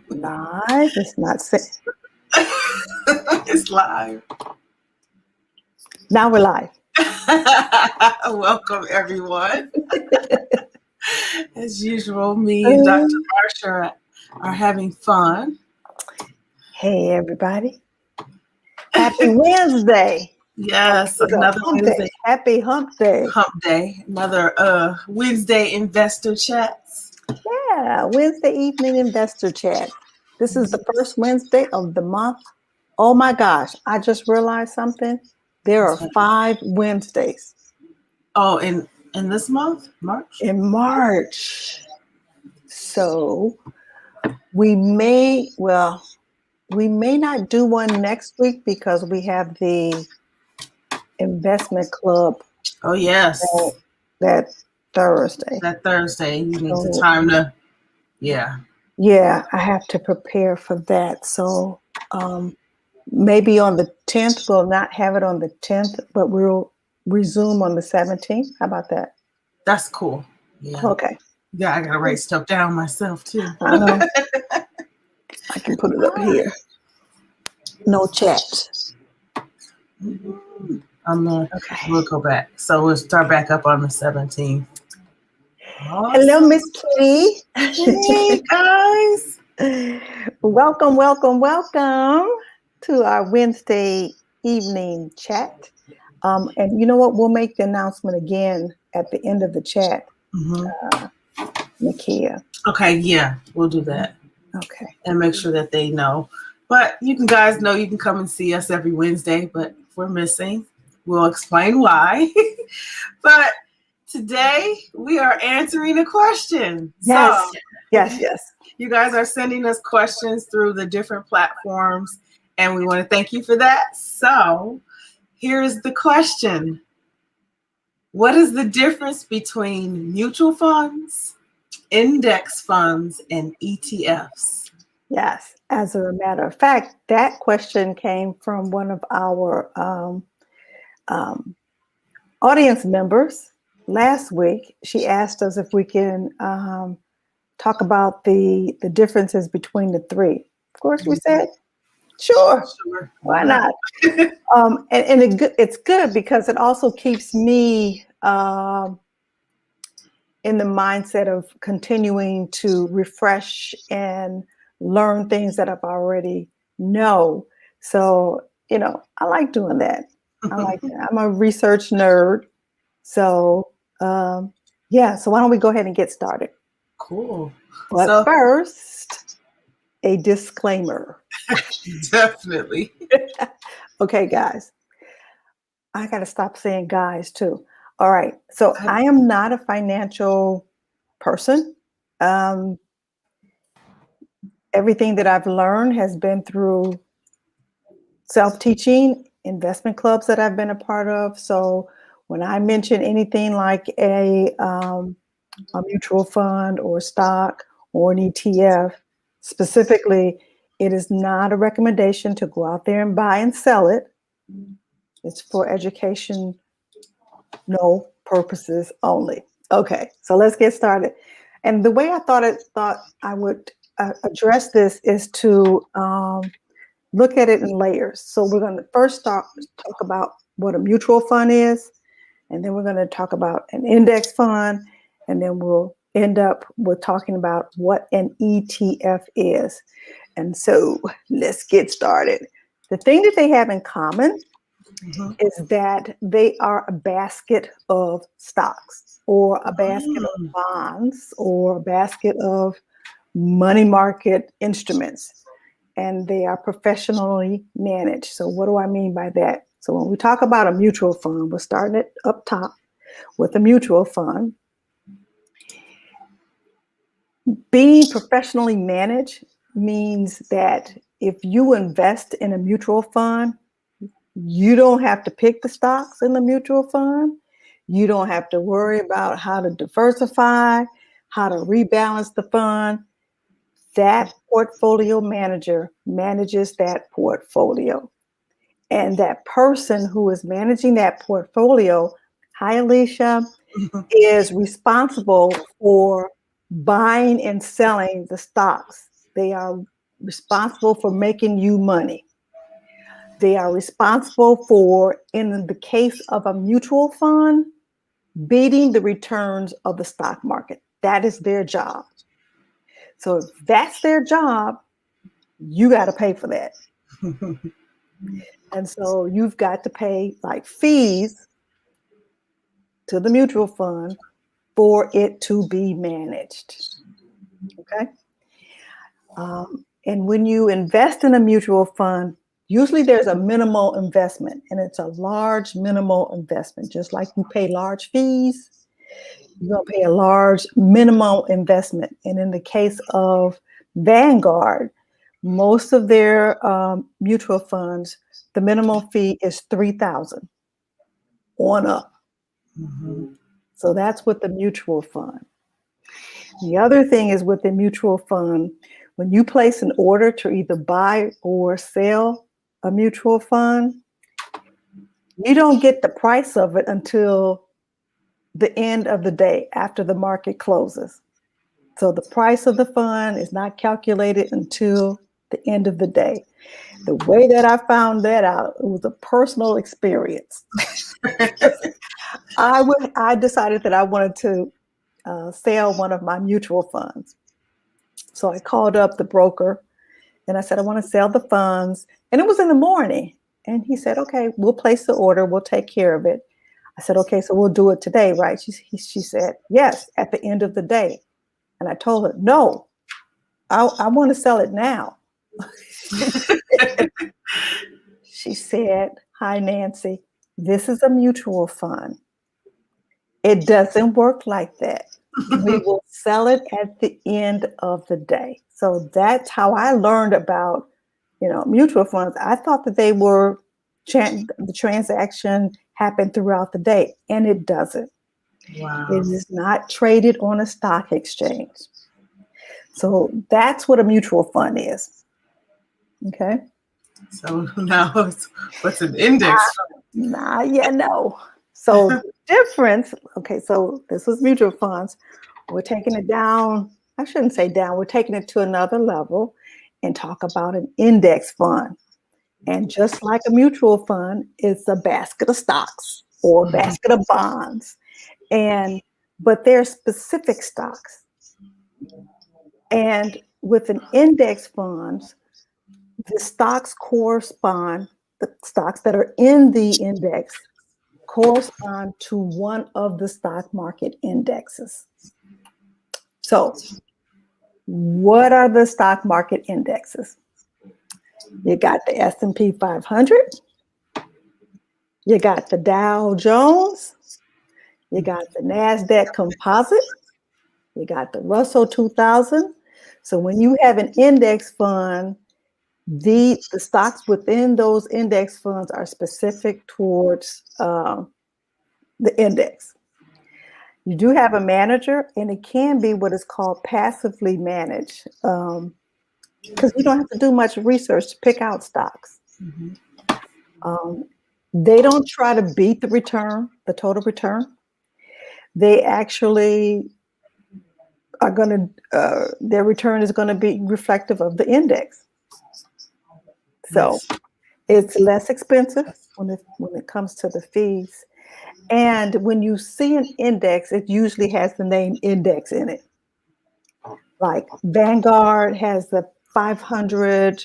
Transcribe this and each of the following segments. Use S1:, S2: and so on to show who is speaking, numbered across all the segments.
S1: Live? It's not set.
S2: It's live.
S1: Now we're live.
S2: Welcome, everyone. As usual, me and Dr. Marcia are having fun.
S1: Hey, everybody. Happy Wednesday.
S2: Yes,
S1: It's
S2: another Wednesday.
S1: Happy hump day.
S2: Hump day. Another Wednesday investor chats.
S1: Yeah, Wednesday evening investor chat. This is the first Wednesday of the month. Oh my gosh, I just realized something. There are 5 Wednesdays.
S2: Oh, in this month? March?
S1: In March. So we may not do one next week because we have the investment club.
S2: Oh, yes.
S1: That Thursday.
S2: That Thursday. You need the time to,
S1: Yeah, I have to prepare for that. So maybe on the 10th, we'll not have it on the 10th, but we'll resume on the 17th. How about that?
S2: That's cool. Yeah.
S1: Okay.
S2: Yeah, I got to write stuff down myself, too.
S1: I know. I can put it up here. No chat.
S2: We'll go back. So we'll start back up on the 17th. Awesome.
S1: Hello, Miss Kitty.
S2: Hey, guys.
S1: Welcome to our Wednesday evening chat. And you know what? We'll make the announcement again at the end of the chat, Nakia.
S2: Okay, yeah, we'll do that.
S1: Okay.
S2: And make sure that they know. But you guys know you can come and see us every Wednesday, but if we're missing, we'll explain why. But today we are answering a question.
S1: Yes.
S2: So,
S1: yes.
S2: You guys are sending us questions through the different platforms, and we want to thank you for that. So here's the question. What is the difference between mutual funds, index funds, and ETFs?
S1: Yes. As a matter of fact, that question came from one of our audience members last week. She asked us if we can talk about the differences between the three. Of course, we said, sure. Why not? And it's good because it also keeps me in the mindset of continuing to refresh and learn things that I've already know. So, I like doing that. I like that. I'm a research nerd. So, so why don't we go ahead and get started?
S2: Cool.
S1: But first, a disclaimer.
S2: Definitely.
S1: Okay, guys. I got to stop saying guys too. All right. So I am not a financial person. Everything that I've learned has been through self-teaching, investment clubs that I've been a part of. So when I mention anything like a mutual fund or stock or an ETF, specifically, it is not a recommendation to go out there and buy and sell it. It's for education, no purposes only. Okay, so let's get started. And the way I thought I would address this is to look at it in layers. So we're going to first talk about what a mutual fund is, and then we're going to talk about an index fund, and then we'll end up with talking about what an ETF is. And so let's get started. The thing that they have in common is that they are a basket of stocks or a basket of bonds or a basket of money market instruments, and they are professionally managed. So what do I mean by that? So when we talk about a mutual fund, we're starting it up top with a mutual fund. Being professionally managed means that if you invest in a mutual fund, you don't have to pick the stocks in the mutual fund. You don't have to worry about how to diversify, how to rebalance the fund. That portfolio manager manages that portfolio. And that person who is managing that portfolio, hi, Alecia, is responsible for buying and selling the stocks. They are responsible for making you money. They are responsible for, in the case of a mutual fund, beating the returns of the stock market. That is their job. So if that's their job, you got to pay for that. And so you've got to pay like fees to the mutual fund for it to be managed. Okay. And when you invest in a mutual fund, usually there's a minimal investment, and it's a large minimal investment. Just like you pay large fees, you're going to pay a large minimal investment. And in the case of Vanguard, most of their mutual funds, the minimum fee is $3,000 on up.
S2: Mm-hmm.
S1: So that's with the mutual fund. The other thing is with the mutual fund, when you place an order to either buy or sell a mutual fund, you don't get the price of it until the end of the day after the market closes. So the price of the fund is not calculated until the end of the day. The way that I found that out, it was a personal experience. I decided that I wanted to sell one of my mutual funds. So I called up the broker and I said, I want to sell the funds. And it was in the morning. And he said, okay, we'll place the order. We'll take care of it. I said, okay, so we'll do it today, right? She said, yes, at the end of the day. And I told her, no, I want to sell it now. She said, hi, Nancy, this is a mutual fund. It doesn't work like that. We will sell it at the end of the day. So that's how I learned about, mutual funds. I thought that they were, the transaction happened throughout the day, and it doesn't.
S2: Wow.
S1: It is not traded on a stock exchange. So that's what a mutual fund is. Okay.
S2: So now what's an index?
S1: No. So the difference, okay, so this was mutual funds. We're taking it down. I shouldn't say down. We're taking it to another level and talk about an index fund. And just like a mutual fund, it's a basket of stocks or a basket of bonds. But they're specific stocks. And with an index fund, the stocks correspond, the stocks that are in the index correspond to one of the stock market indexes. So what are the stock market indexes? You got the S&P 500, you got the Dow Jones, you got the NASDAQ Composite, you got the Russell 2000. So when you have an index fund, the stocks within those index funds are specific towards the index. You do have a manager, and it can be what is called passively managed, because you don't have to do much research to pick out stocks. Mm-hmm. They don't try to beat the return, the total return. They actually are going to, their return is going to be reflective of the index. So it's less expensive when it comes to the fees. And when you see an index, it usually has the name index in it. Like Vanguard has the 500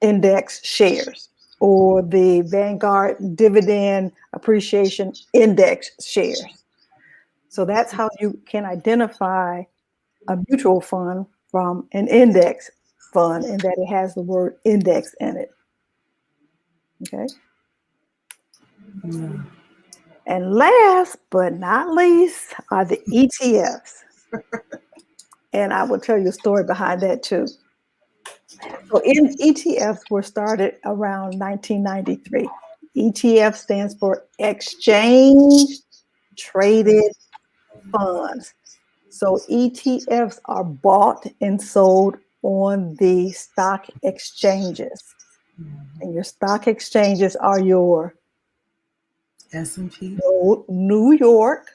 S1: index shares, or the Vanguard Dividend Appreciation Index shares. So that's how you can identify a mutual fund from an index fund, in that it has the word index in it. Okay.
S2: Yeah.
S1: And last but not least are the ETFs. And I will tell you a story behind that too. So ETFs were started around 1993. ETF stands for Exchange Traded Funds. So ETFs are bought and sold on the stock exchanges. And your stock exchanges are your
S2: S&P,
S1: New York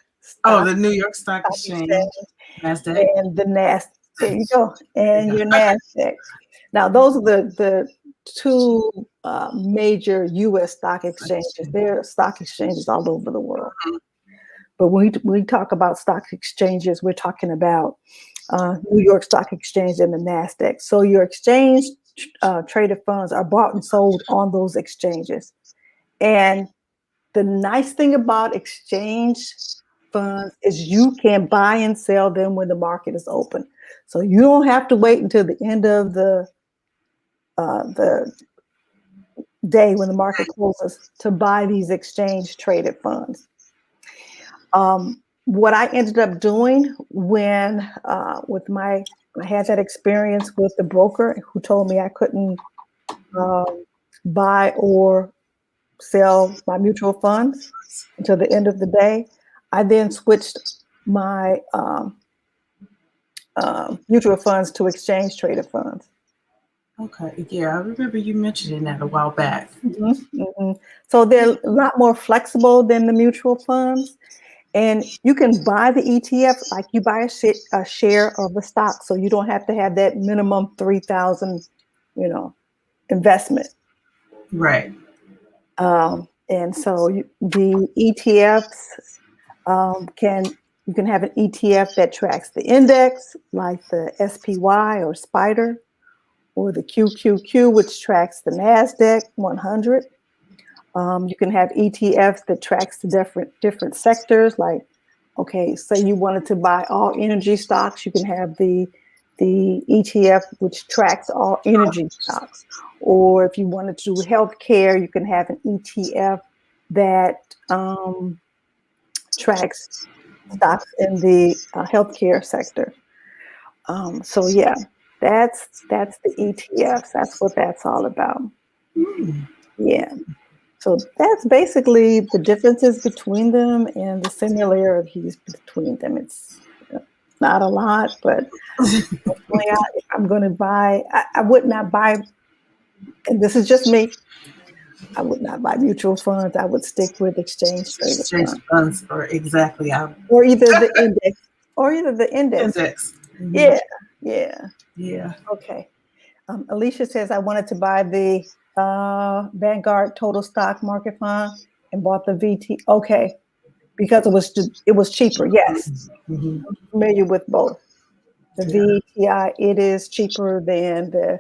S2: Oh,
S1: stock,
S2: the New York Stock
S1: stock
S2: Exchange,
S1: exchange,
S2: NASDAQ.
S1: and the NASDAQ. There you go, and
S2: Yeah.
S1: your NASDAQ. Now, those are the two major U.S. stock exchanges. There are stock exchanges all over the world. But when we talk about stock exchanges, we're talking about New York Stock Exchange and the NASDAQ. So your exchange traded funds are bought and sold on those exchanges. And the nice thing about exchange funds is you can buy and sell them when the market is open. So you don't have to wait until the end of the day when the market closes to buy these exchange traded funds. What I ended up doing when I had that experience with the broker who told me I couldn't buy or sell my mutual funds until the end of the day, I then switched my mutual funds to exchange traded funds.
S2: Okay, yeah, I remember you mentioning that a while back.
S1: Mm-hmm, mm-hmm. So they're a lot more flexible than the mutual funds. And you can buy the ETF like you buy a share of the stock. So you don't have to have that minimum 3,000, investment.
S2: Right.
S1: And so the ETFs you can have an ETF that tracks the index, like the SPY or SPDR, or the QQQ, which tracks the NASDAQ 100. You can have ETFs that tracks the different sectors. Like, okay, say you wanted to buy all energy stocks, you can have the ETF which tracks all energy stocks. Or if you wanted to do healthcare, you can have an ETF that tracks stocks in the healthcare sector. So yeah, that's the ETFs. That's what that's all about. Yeah. So that's basically the differences between them and the similarities between them. It's not a lot, but if I'm going to buy, I would not buy, and this is just me, I would not buy mutual funds. I would stick with exchange traded funds.
S2: Or exactly.
S1: Or either the index.
S2: Index.
S1: Mm-hmm. Yeah.
S2: Yeah.
S1: Okay. Alecia says, I wanted to buy the Vanguard Total Stock Market Fund and bought the VT. Okay, because it was cheaper. Yes, I'm familiar with both. The VTI, it is cheaper than the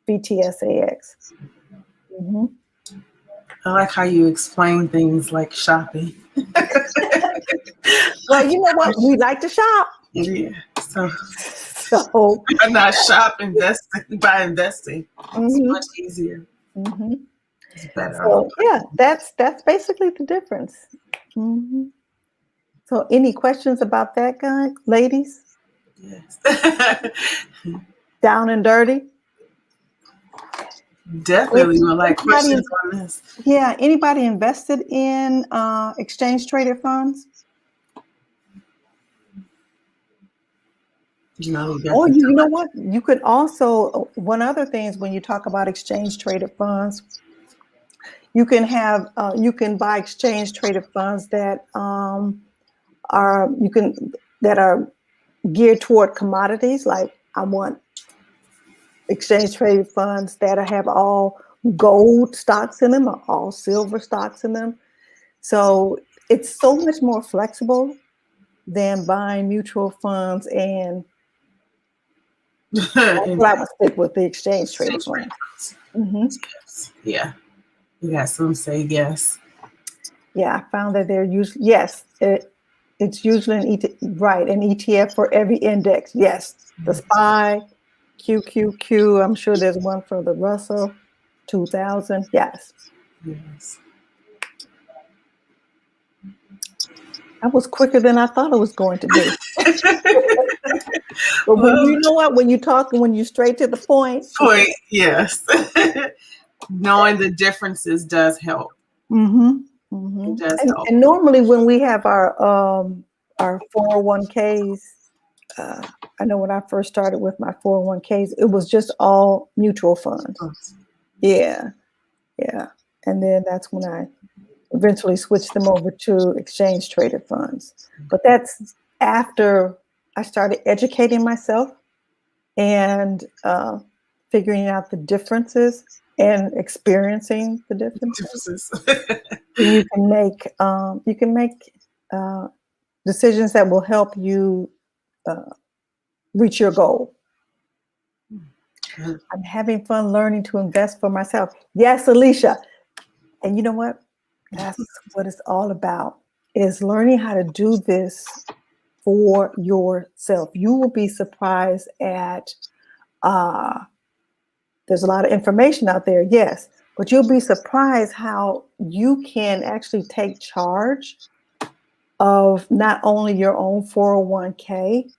S1: VTSAX. Mm-hmm.
S2: I like how you explain things like shopping.
S1: Well, you know what? We like to shop.
S2: Yeah.
S1: So
S2: I'm not shop investing by investing. It's much easier.
S1: Mm-hmm.
S2: It's better.
S1: So yeah, that's basically the difference. Mm-hmm. So any questions about that, guy, ladies?
S2: Yes.
S1: Down and dirty?
S2: Definitely would like questions on this.
S1: Yeah, anybody invested in exchange traded funds? You know what? You could also, one other thing is when you talk about exchange traded funds, you can have you can buy exchange traded funds that are geared toward commodities. Like I want exchange traded funds that have all gold stocks in them or all silver stocks in them. So it's so much more flexible than buying mutual funds, and that's what I would stick with, the exchange traded funds. Mm-hmm.
S2: Yeah. You got some say yes.
S1: Yeah, I found that they're usually, yes, it's usually an ETF for every index. Yes, the SPY, QQQ. I'm sure there's one for the Russell 2000. Yes. That was quicker than I thought it was going to be. But you know what? When you're straight to the point.
S2: Yes. Knowing the differences does help.
S1: Mm-hmm. Mm-hmm. It does help. And normally when we have our 401ks, I know when I first started with my 401ks, it was just all mutual funds. Yeah. Yeah. And then that's when I eventually switch them over to exchange traded funds. But that's after I started educating myself and figuring out the differences and experiencing the differences. You can make decisions that will help you reach your goal. I'm having fun learning to invest for myself. Yes, Alecia. And you know what? That's what it's all about, is learning how to do this for yourself. You will be surprised at, there's a lot of information out there, yes, but you'll be surprised how you can actually take charge of not only your own 401k,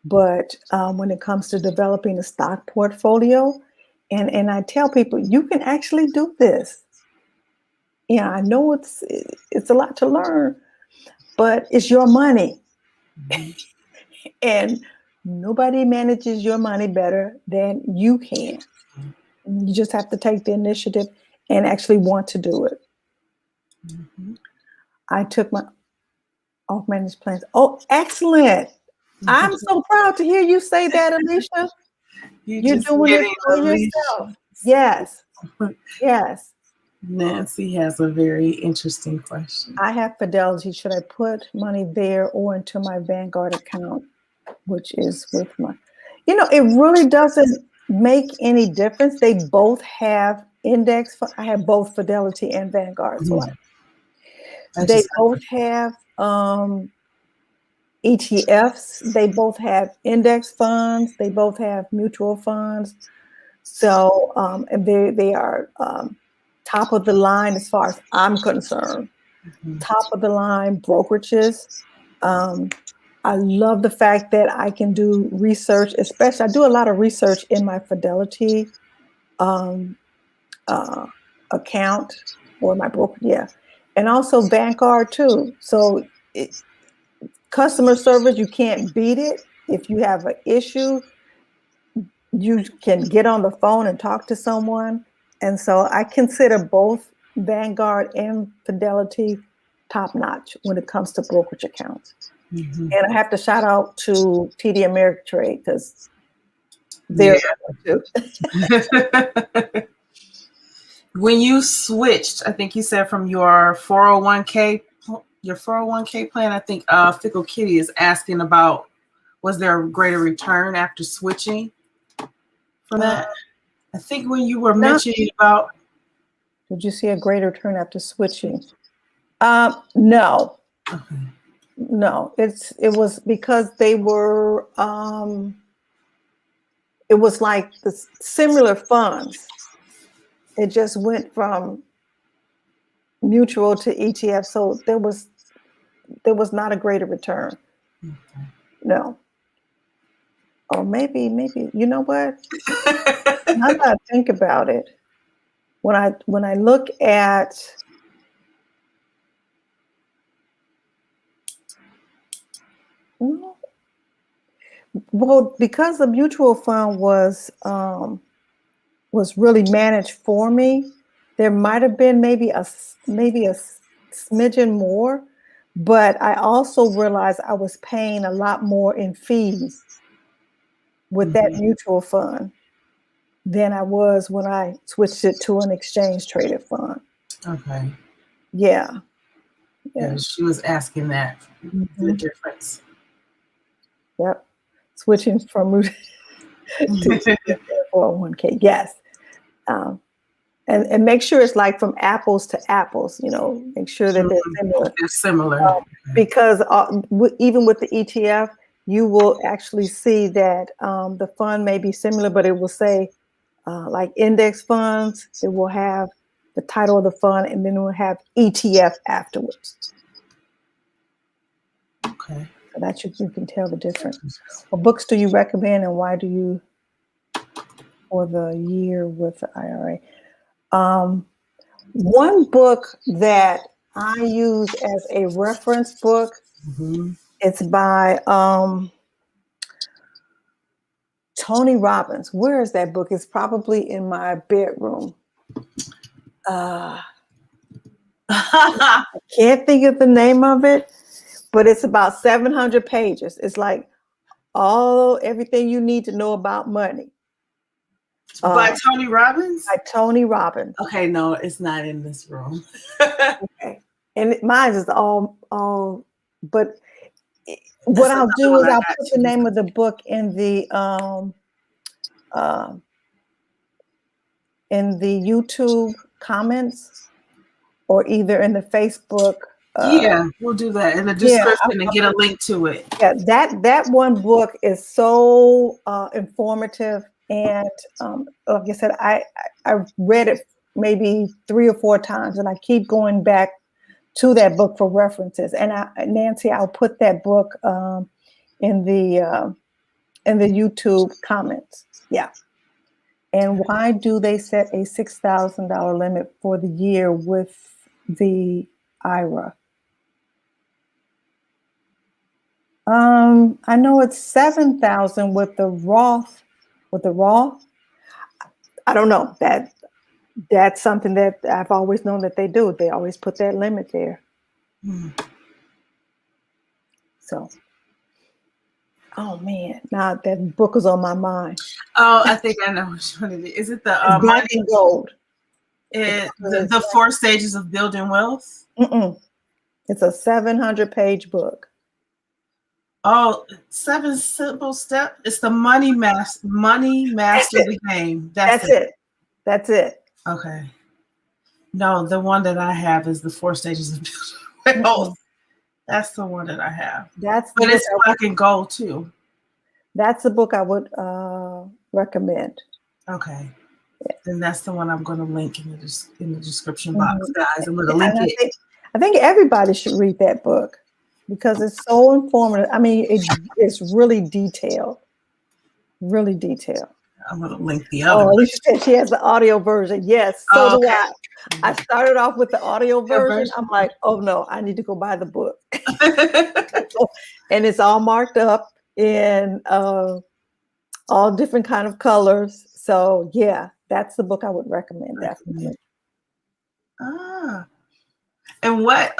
S1: but when it comes to developing a stock portfolio. And I tell people, you can actually do this. Yeah, I know it's a lot to learn, but it's your money. And nobody manages your money better than you can. You just have to take the initiative and actually want to do it. I took my off-managed plans. Oh, excellent. I'm so proud to hear you say that, Alecia. You're doing it for yourself. Yes. Yes.
S2: Nancy has a very interesting question.
S1: I have Fidelity. Should I put money there or into my Vanguard account, which is with my, it really doesn't make any difference. They both have index. I have both Fidelity and Vanguard. So they both have ETFs. They both have index funds. They both have mutual funds. So, and they are top of the line as far as I'm concerned. Top of the line brokerages. I love the fact that I can do research, especially I do a lot of research in my Fidelity account or my broker, and also Vanguard too. So customer service, you can't beat it. If you have an issue, you can get on the phone and talk to someone. And so I consider both Vanguard and Fidelity top notch when it comes to brokerage accounts. And I have to shout out to TD Ameritrade because they're too.
S2: When you switched, I think you said from your 401k plan, I think Fickle Kitty is asking about, was there a greater return after switching from that? I think when you were mentioning about.
S1: Did you see a greater return after switching? No.
S2: Okay.
S1: No, it was because they were, it was like the similar funds. It just went from mutual to ETF. So there was not a greater return. No. Or maybe, you know what? Now that I think about it, when I look at, well, because the mutual fund was really managed for me, there might have been maybe a smidgen more, but I also realized I was paying a lot more in fees with that mutual fund than I was when I switched it to an exchange traded fund.
S2: Okay.
S1: Yeah.
S2: She was asking that, the difference.
S1: Yep. Switching from to 401k. Yes. And make sure it's like from apples to apples, make sure that they're similar.
S2: They're similar.
S1: Because even with the ETF, you will actually see that the fund may be similar, but it will say like index funds, it will have the title of the fund, and then it will have ETF afterwards.
S2: Okay.
S1: So that you can tell the difference. What books do you recommend, and why do you, for the year with the IRA? One book that I use as a reference book, it's by Tony Robbins. Where is that book? It's probably in my bedroom. I can't think of the name of it, but it's about 700 pages. It's like everything you need to know about money.
S2: By Tony Robbins?
S1: By Tony Robbins.
S2: Okay, no, it's not in this room.
S1: Okay. And mine is all, but what I'll do is I'll put the name of the book in the YouTube comments, or either in the Facebook.
S2: Yeah, we'll do that in the description and get a link to it.
S1: Yeah, that one book is so informative, and like I said, I've read it maybe 3 or 4 times, and I keep going back to that book for references. And Nancy, I'll put that book in the YouTube comments. Yeah. And why do they set a $6,000 limit for the year with the IRA? I know it's 7,000 with the Roth. With the Roth, I don't know. That's something that I've always known that they do. They always put that limit there. So, oh man, now that book is on my mind.
S2: Oh, I think I know which one it is. Is it the
S1: Black and Gold?
S2: The 4 stages of building wealth?
S1: It's a 700-page book.
S2: Oh, 7 simple steps. It's the money master the game. That's it.
S1: That's it.
S2: Okay. No, the one that I have is the 4 stages of building wealth. That's the one that I have. But it's Black and Gold too.
S1: That's the book I would recommend.
S2: Okay. Yeah. Then that's the one I'm going to link in the description box, guys. I'm going to link it.
S1: I think everybody should read that book, because it's so informative. I mean, it's really detailed. Really detailed.
S2: I'm going to link the other one.
S1: Alicia said she has the audio version. Yes, so do I. I started off with the audio version. I'm like, oh no, I need to go buy the book. And it's all marked up in all different kind of colors. So yeah, that's the book I would recommend, definitely.
S2: And what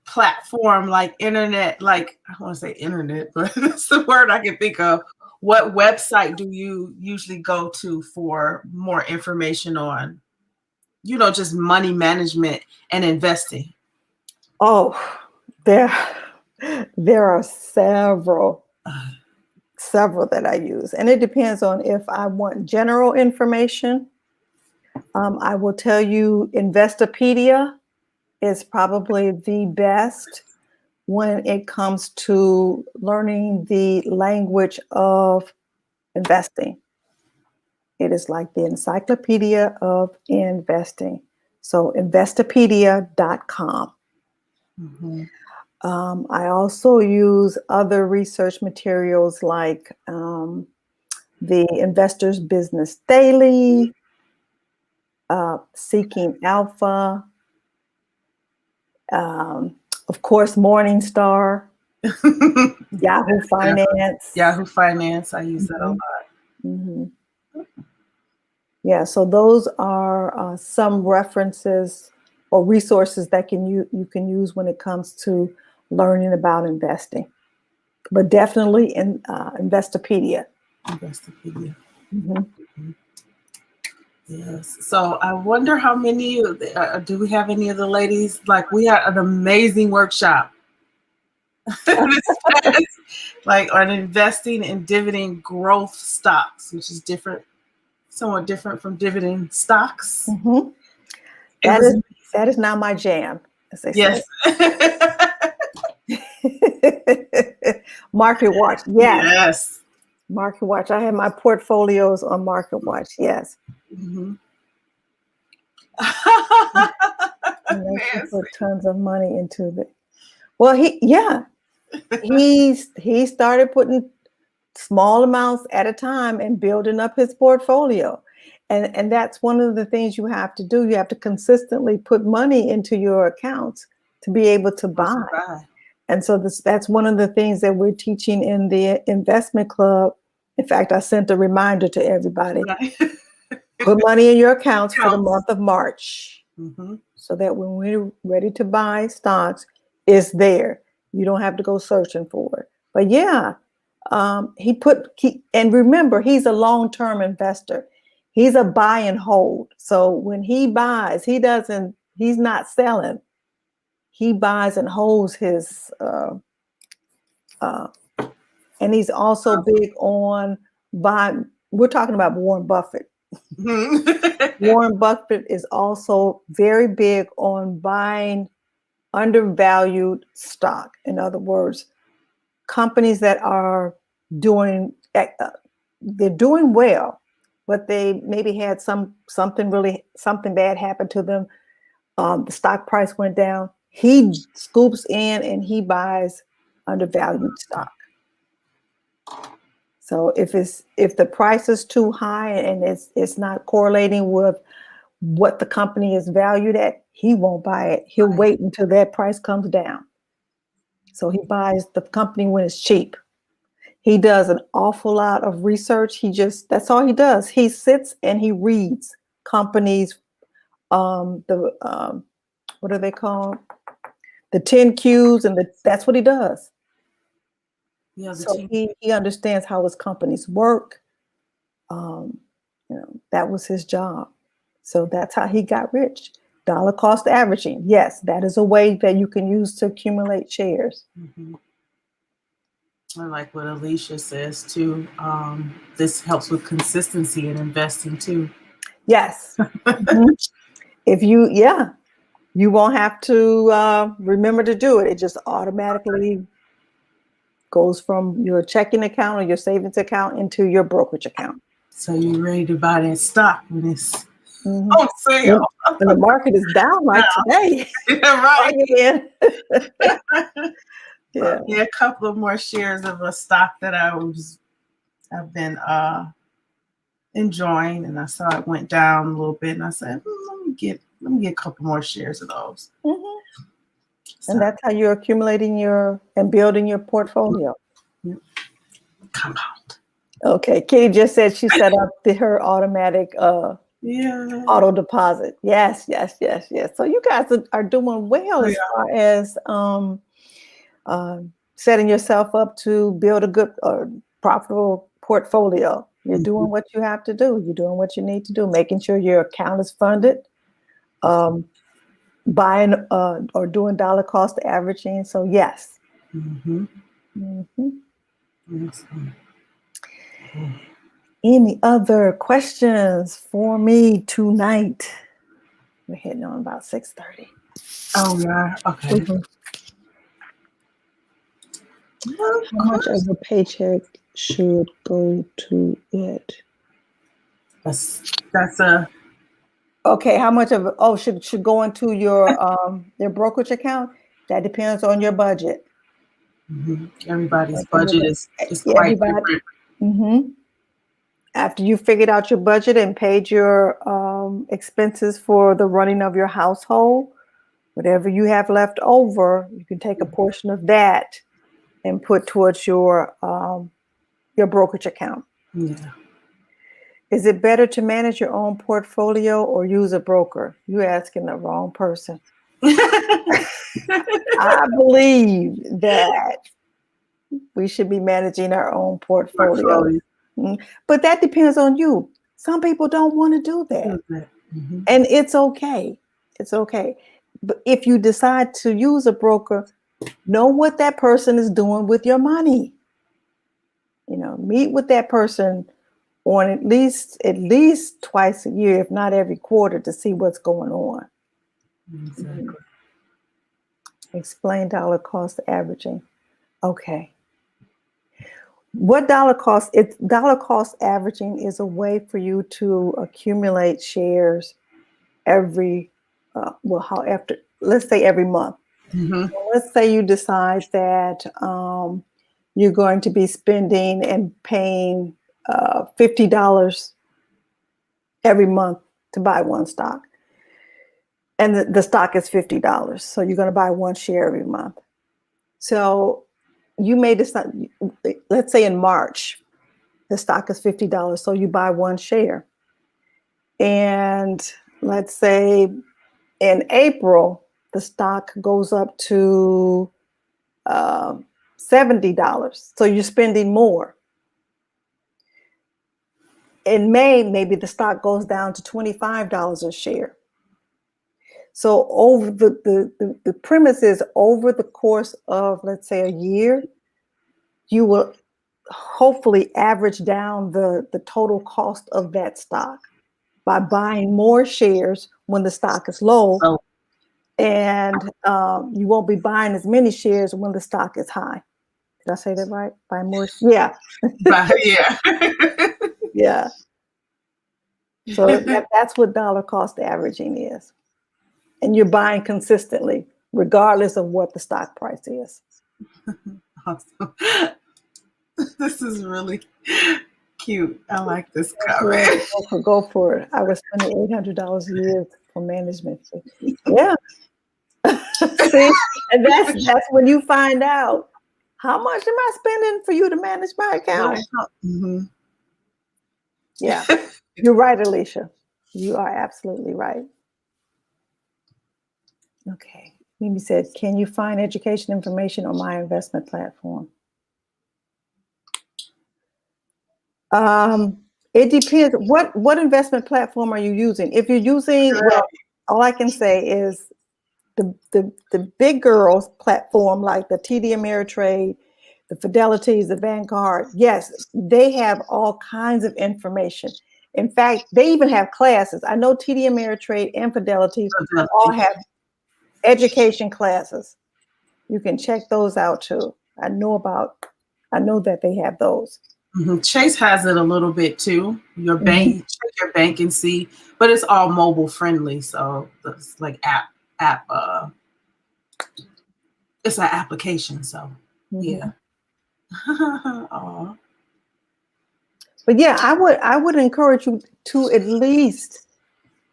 S2: platform, like internet, like I want to say internet, but that's the word I can think of. What website do you usually go to for more information on, just money management and investing?
S1: Oh, there are several that I use. And it depends on if I want general information. I will tell you Investopedia is probably the best when it comes to learning the language of investing. It is like the encyclopedia of investing. So Investopedia.com. I also use other research materials like the Investor's Business Daily, Seeking Alpha, of course, Morningstar, Yahoo Finance.
S2: Yahoo Finance, I use that a lot.
S1: Yeah, so those are some references or resources that you can use when it comes to learning about investing. But definitely in Investopedia.
S2: Investopedia. Yes. So I wonder how many do we have any of the ladies? Like, we had an amazing workshop, like on investing in dividend growth stocks, which is somewhat different from dividend stocks.
S1: That is now my jam, as they say. Market Watch. Yes. Market Watch. I have my portfolios on Market Watch. Yes. Put tons of money into it. Well, he started putting small amounts at a time and building up his portfolio. And that's one of the things you have to do. You have to consistently put money into your accounts to be able to buy. And so that's one of the things that we're teaching in the investment club. In fact, I sent a reminder to everybody. Put money in your accounts for the month of March. so that when we're ready to buy stocks, it's there. You don't have to go searching for it. But yeah, and remember, he's a long-term investor. He's a buy and hold. So when he buys, he's not selling. He buys and holds his, and he's also big on buying. We're talking about Warren Buffett. Warren Buffett is also very big on buying undervalued stock. In other words, companies that are doing well, but they maybe had something bad happen to them. The stock price went down. He scoops in and he buys undervalued stock. So if the price is too high and it's not correlating with what the company is valued at, he won't buy it. He'll wait until that price comes down. So he buys the company when it's cheap. He does an awful lot of research. That's all he does. He sits and he reads companies, what are they called? The 10 Qs, and that's what he does. Yeah, so he understands how his companies work. That was his job. So that's how he got rich. Dollar cost averaging. Yes, that is a way that you can use to accumulate shares.
S2: Mm-hmm. I like what Alecia says too. This helps with consistency in investing too.
S1: Yes. Mm-hmm. You won't have to remember to do it. It just automatically goes from your checking account or your savings account into your brokerage account.
S2: So you're ready to buy that stock when it's on sale.
S1: When the market is down like today.
S2: Yeah, right.
S1: Yeah.
S2: A couple of more shares of a stock that I've been enjoying, and I saw it went down a little bit, and I said, let me get a couple more shares of those.
S1: Mm-hmm. So, and that's how you're accumulating and building your portfolio.
S2: Compound.
S1: Okay, Kitty just said she set up her automatic auto deposit. Yes. So you guys are doing well as far as setting yourself up to build a good profitable portfolio. You're doing what you have to do. You're doing what you need to do, making sure your account is funded, buying or doing dollar cost averaging. So yes. Mm-hmm. Mm-hmm. Mm-hmm. Any other questions for me tonight? We're hitting on about 6:30.
S2: Oh yeah. Okay.
S1: Mm-hmm. How much of a paycheck should go to it?
S2: That's a
S1: okay. How much of should go into your brokerage account? That depends on your budget.
S2: Mm-hmm. Everybody's budget is quite different.
S1: Mm-hmm. After you figured out your budget and paid your expenses for the running of your household, whatever you have left over, you can take a portion of that and put towards your brokerage account.
S2: Yeah.
S1: Is it better to manage your own portfolio or use a broker? You're asking the wrong person. I believe that we should be managing our own portfolio. But that depends on you. Some people don't want to do that. Mm-hmm. And it's okay. It's okay. But if you decide to use a broker, know what that person is doing with your money. Meet with that person on at least twice a year, if not every quarter, to see what's going on. Exactly. Explain dollar cost averaging. Okay. What dollar cost averaging is a way for you to accumulate shares every let's say every month. Mm-hmm. So let's say you decide that you're going to be spending and paying $50 every month to buy one stock. And the stock is $50. So you're going to buy one share every month. So you may decide, let's say in March, the stock is $50. So you buy one share. And let's say in April, the stock goes up to $70. So you're spending more. In May, maybe the stock goes down to $25 a share. So over the premise is over the course of, let's say, a year, you will hopefully average down the total cost of that stock by buying more shares when the stock is low.
S2: Oh.
S1: And you won't be buying as many shares when the stock is high. Did I say that right? Buy more? Yeah.
S2: Yeah.
S1: Yeah. So that's what dollar cost averaging is. And you're buying consistently, regardless of what the stock price is.
S2: Awesome. This is really cute. I like this comment.
S1: Go for it. I was spending $800 a year for management fee. Yeah. See, and that's when you find out how much am I spending for you to manage my account.
S2: Mm-hmm.
S1: Yeah, you're right, Alecia. You are absolutely right. Okay. Mimi said, can you find education information on my investment platform? It depends. What investment platform are you using? If you're using, well, all I can say is the big girls platform, like the TD Ameritrade, the Fidelities, the Vanguard, yes, they have all kinds of information. In fact, they even have classes. I know TD Ameritrade and Fidelity all have education classes. You can check those out too. I know that they have those.
S2: Mm-hmm. Chase has it a little bit too. Your bank, check your bank and see, but it's all mobile friendly. So it's like it's an application. So yeah.
S1: But yeah, I would encourage you to at least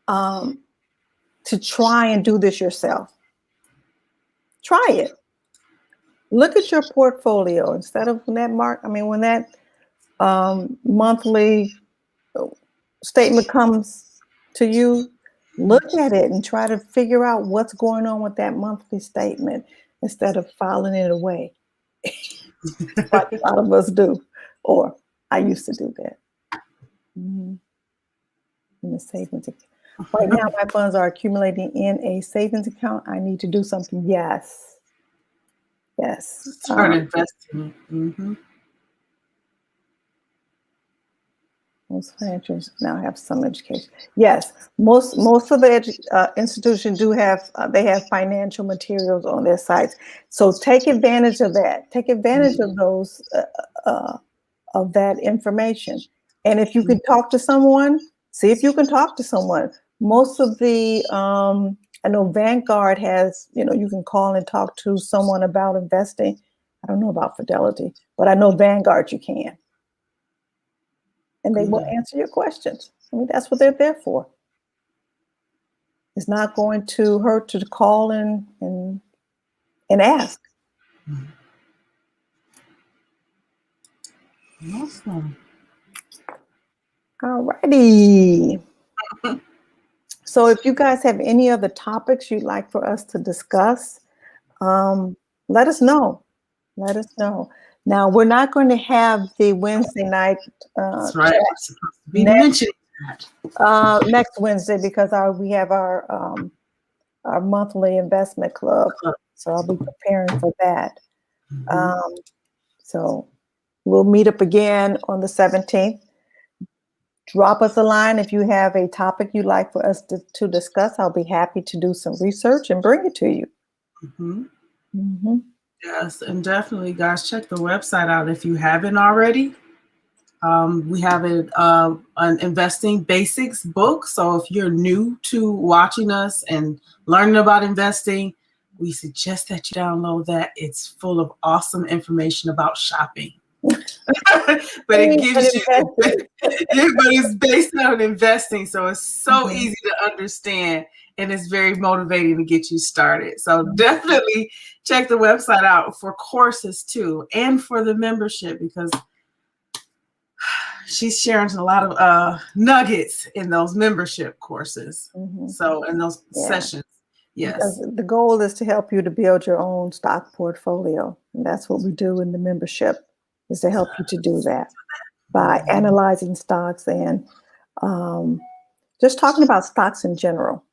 S1: to try and do this yourself. Try it. Look at your portfolio instead of when that monthly statement comes to you. Look at it and try to figure out what's going on with that monthly statement instead of filing it away. Like a lot of us do, or I used to do that. In the savings account. Right now, my funds are accumulating in a savings account. I need to do something. Yes.
S2: Start investing.
S1: Most financials now have some education. Yes, most of the institutions do have they have financial materials on their sites. So take advantage of that. Take advantage of those of that information. And if you can talk to someone, see if you can talk to someone. Most of the I know Vanguard has, you can call and talk to someone about investing. I don't know about Fidelity, but I know Vanguard you can. And they will answer your questions. I mean, that's what they're there for. It's not going to hurt to call and ask.
S2: Awesome.
S1: All righty. So if you guys have any other topics you'd like for us to discuss, let us know. Let us know. Now, we're not going to have the Wednesday night.
S2: That's right. We're supposed to be mentioning that.
S1: Next Wednesday, because we have our monthly investment club. So I'll be preparing for that. So we'll meet up again on the 17th. Drop us a line if you have a topic you'd like for us to discuss. I'll be happy to do some research and bring it to you.
S2: Yes, and definitely, guys, check the website out if you haven't already. We have an investing basics book. So if you're new to watching us and learning about investing, we suggest that you download that. It's full of awesome information about shopping. But it gives you, but it's based on investing. So it's so easy to understand, and it's very motivating to get you started. So definitely check the website out for courses too, and for the membership, because she's sharing a lot of nuggets in those membership courses. So in those sessions. Yes.
S1: Because the goal is to help you to build your own stock portfolio. And that's what we do in the membership, is to help you to do that by analyzing stocks and just talking about stocks in general.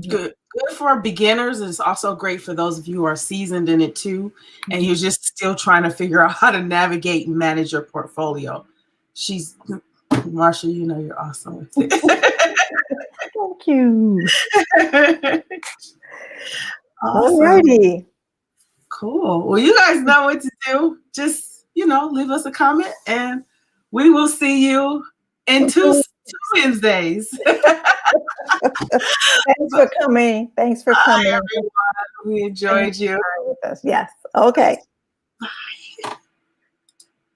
S2: Good for beginners. It's also great for those of you who are seasoned in it too, and you're just still trying to figure out how to navigate and manage your portfolio. Marcia, you know you're awesome with it.
S1: Thank you.
S2: Awesome.
S1: Alrighty.
S2: Cool. Well, you guys know what to do. Just, leave us a comment, and we will see you in two Wednesdays.
S1: Thanks for coming. Thanks for coming.
S2: Hi, everyone. We enjoyed you.
S1: With us. Yes. Okay.
S2: Bye.